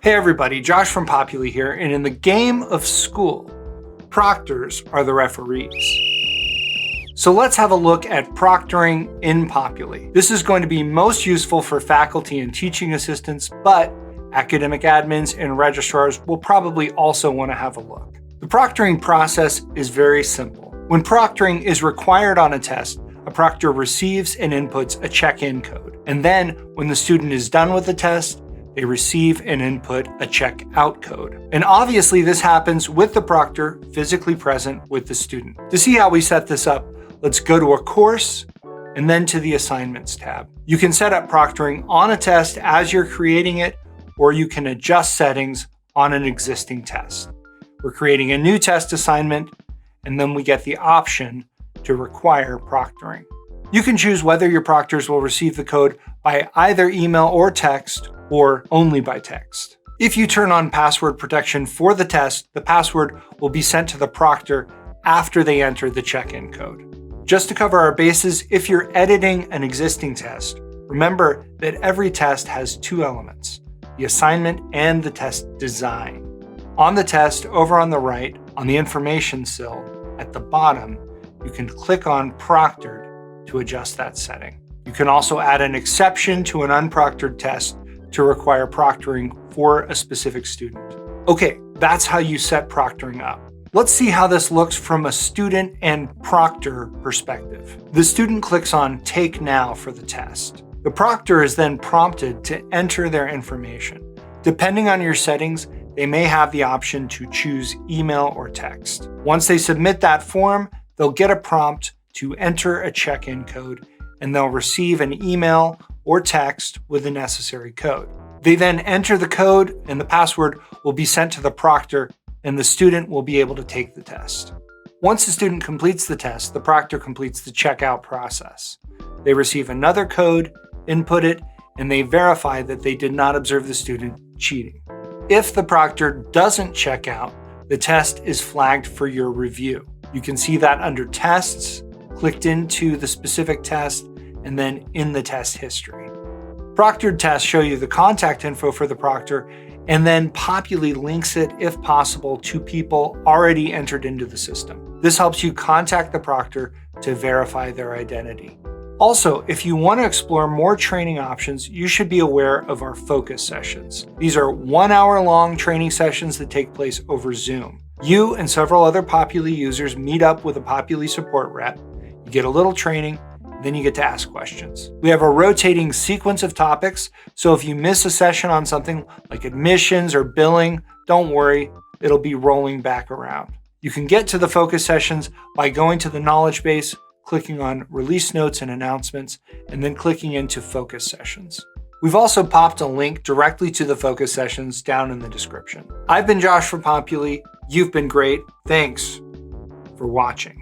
Hey everybody, Josh from Populi here, and in the game of school, proctors are the referees. So let's have a look at proctoring in Populi. This is going to be most useful for faculty and teaching assistants, but academic admins and registrars will probably also want to have a look. The proctoring process is very simple. When proctoring is required on a test, a proctor receives and inputs a check-in code. And then when the student is done with the test, they receive and input a check-out code. And obviously this happens with the proctor physically present with the student. To see how we set this up, let's go to a course and then to the assignments tab. You can set up proctoring on a test as you're creating it, or you can adjust settings on an existing test. We're creating a new test assignment, and then we get the option to require proctoring. You can choose whether your proctors will receive the code by either email or text, or only by text. If you turn on password protection for the test, the password will be sent to the proctor after they enter the check-in code. Just to cover our bases, if you're editing an existing test, remember that every test has two elements, the assignment and the test design. On the test, over on the right, on the information sill, at the bottom, you can click on Proctored to adjust that setting. You can also add an exception to an unproctored test to require proctoring for a specific student. Okay, that's how you set proctoring up. Let's see how this looks from a student and proctor perspective. The student clicks on Take Now for the test. The proctor is then prompted to enter their information. Depending on your settings, they may have the option to choose email or text. Once they submit that form, they'll get a prompt to enter a check-in code, and they'll receive an email or text with the necessary code. They then enter the code, and the password will be sent to the proctor, and the student will be able to take the test. Once the student completes the test, the proctor completes the checkout process. They receive another code, input it, and they verify that they did not observe the student cheating. If the proctor doesn't check out, the test is flagged for your review. You can see that under Tests, clicked into the specific test, and then in the test history. Proctored tests show you the contact info for the proctor, and then Populi links it, if possible, to people already entered into the system. This helps you contact the proctor to verify their identity. Also, if you want to explore more training options, you should be aware of our focus sessions. These are 1 hour long training sessions that take place over Zoom. You and several other Populi users meet up with a Populi support rep. You get a little training, then you get to ask questions. We have a rotating sequence of topics, so if you miss a session on something like admissions or billing, don't worry, it'll be rolling back around. You can get to the focus sessions by going to the knowledge base, clicking on Release Notes and Announcements, and then clicking into Focus Sessions. We've also popped a link directly to the focus sessions down in the description. I've been Josh from Populi. You've been great. Thanks for watching.